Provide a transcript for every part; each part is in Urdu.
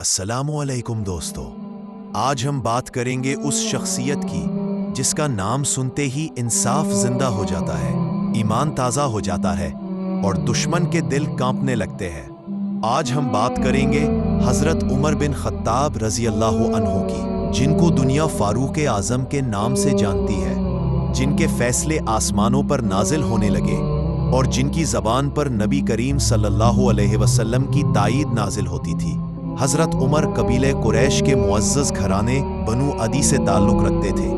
السلام علیکم دوستو، آج ہم بات کریں گے اس شخصیت کی جس کا نام سنتے ہی انصاف زندہ ہو جاتا ہے، ایمان تازہ ہو جاتا ہے اور دشمن کے دل کانپنے لگتے ہیں۔ آج ہم بات کریں گے حضرت عمر بن خطاب رضی اللہ عنہ کی، جن کو دنیا فاروق اعظم کے نام سے جانتی ہے، جن کے فیصلے آسمانوں پر نازل ہونے لگے اور جن کی زبان پر نبی کریم صلی اللہ علیہ وسلم کی تائید نازل ہوتی تھی۔ حضرت عمر قبیلہ قریش کے معزز گھرانے بنو عدی سے تعلق رکھتے تھے۔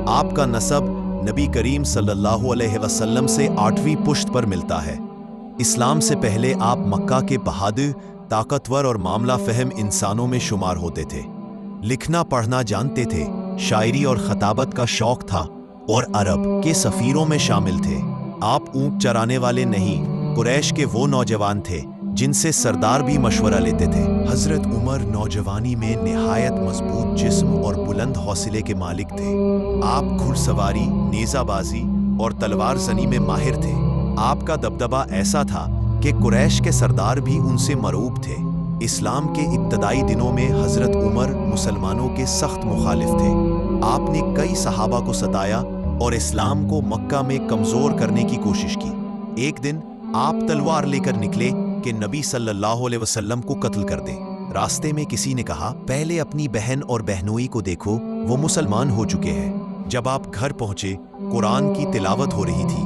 آپ کا نسب نبی کریم صلی اللہ علیہ وسلم سے 8ویں پشت پر ملتا ہے۔ اسلام سے پہلے آپ مکہ کے بہادر، طاقتور اور معاملہ فہم انسانوں میں شمار ہوتے تھے۔ لکھنا پڑھنا جانتے تھے، شاعری اور خطابت کا شوق تھا اور عرب کے سفیروں میں شامل تھے۔ آپ اونٹ چرانے والے نہیں، قریش کے وہ نوجوان تھے جن سے سردار بھی مشورہ لیتے تھے۔ حضرت عمر نوجوانی میں نہایت مضبوط جسم اور بلند حوصلے کے مالک تھے۔ آپ گھڑ سواری، نیزہ بازی اور تلوار زنی میں ماہر تھے۔ آپ کا دبدبہ ایسا تھا کہ قریش کے سردار بھی ان سے مرعوب تھے۔ اسلام کے ابتدائی دنوں میں حضرت عمر مسلمانوں کے سخت مخالف تھے۔ آپ نے کئی صحابہ کو ستایا اور اسلام کو مکہ میں کمزور کرنے کی کوشش کی۔ ایک دن آپ تلوار لے کر نکلے کہ نبی صلی اللہ علیہ وسلم کو قتل کر دیں۔ راستے میں کسی نے کہا، پہلے اپنی بہن اور بہنوئی کو دیکھو، وہ مسلمان ہو چکے ہیں۔ جب آپ گھر پہنچے، قرآن کی تلاوت ہو رہی تھی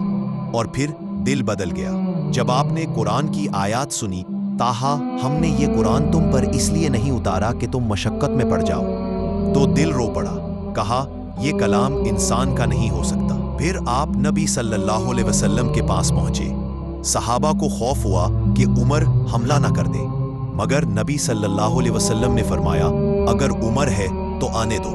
اور پھر دل بدل گیا۔ جب آپ نے قرآن کی آیات سنی، تاہا ہم نے یہ قرآن تم پر اس لیے نہیں اتارا کہ تم مشقت میں پڑ جاؤ، تو دل رو پڑا۔ کہا، یہ کلام انسان کا نہیں ہو سکتا۔ پھر آپ نبی صلی اللہ علیہ وسلم کے پاس پہنچے۔ صحابہ کو خوف ہوا کہ عمر حملہ نہ کر دے، مگر نبی صلی اللہ علیہ وسلم نے فرمایا، اگر عمر ہے تو آنے دو۔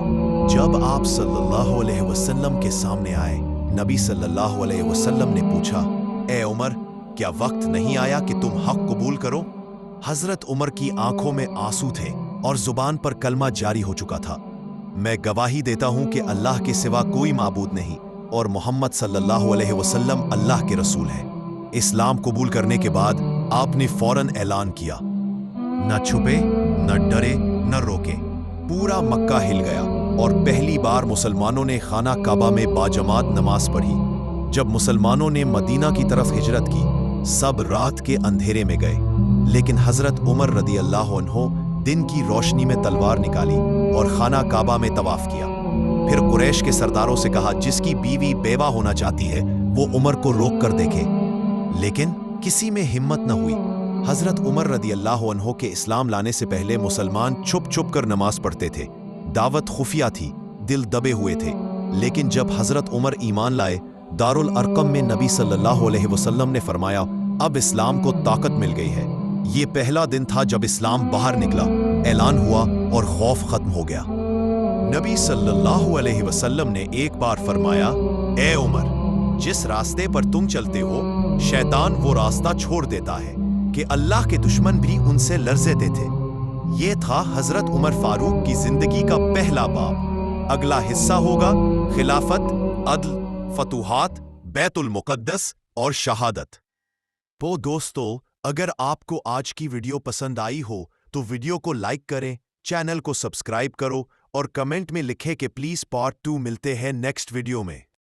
جب آپ صلی اللہ علیہ وسلم کے سامنے آئے، نبی صلی اللہ علیہ وسلم نے پوچھا، اے عمر، کیا وقت نہیں آیا کہ تم حق قبول کرو؟ حضرت عمر کی آنکھوں میں آنسو تھے اور زبان پر کلمہ جاری ہو چکا تھا۔ میں گواہی دیتا ہوں کہ اللہ کے سوا کوئی معبود نہیں اور محمد صلی اللہ علیہ وسلم اللہ کے رسول ہے۔ اسلام قبول کرنے کے بعد آپ نے فوراً اعلان کیا، نہ چھپے، نہ ڈرے، نہ روکے۔ پورا مکہ ہل گیا اور پہلی بار مسلمانوں نے خانہ کعبہ میں باجماعت نماز پڑھی۔ جب مسلمانوں نے مدینہ کی طرف ہجرت کی، سب رات کے اندھیرے میں گئے، لیکن حضرت عمر رضی اللہ عنہ دن کی روشنی میں تلوار نکالی اور خانہ کعبہ میں طواف کیا۔ پھر قریش کے سرداروں سے کہا، جس کی بیوی بیوہ ہونا چاہتی ہے وہ عمر کو روک کر دیکھے، لیکن کسی میں ہمت نہ ہوئی۔ حضرت عمر رضی اللہ عنہ کے اسلام لانے سے پہلے مسلمان چھپ چھپ کر نماز پڑھتے تھے۔ دعوت خفیہ تھی، دل دبے ہوئے تھے، لیکن جب حضرت عمر ایمان لائے، دارالارقم میں نبی صلی اللہ علیہ وسلم نے فرمایا، اب اسلام کو طاقت مل گئی ہے۔ یہ پہلا دن تھا جب اسلام باہر نکلا، اعلان ہوا اور خوف ختم ہو گیا۔ نبی صلی اللہ علیہ وسلم نے ایک بار فرمایا، اے عمر، جس راستے پر تم چلتے ہو، شیطان وہ راستہ چھوڑ دیتا ہے کہ اللہ کے دشمن بھی ان سے لرزتے تھے۔ یہ تھا حضرت عمر فاروق کی زندگی کا پہلا باب۔ اگلا حصہ ہوگا خلافت، عدل، فتوحات، بیت المقدس اور شہادت۔ تو دوستو، اگر آپ کو آج کی ویڈیو پسند آئی ہو تو ویڈیو کو لائک کریں، چینل کو سبسکرائب کرو اور کمنٹ میں لکھیں کہ پلیز پارٹ 2 ملتے ہیں نیکسٹ ویڈیو میں۔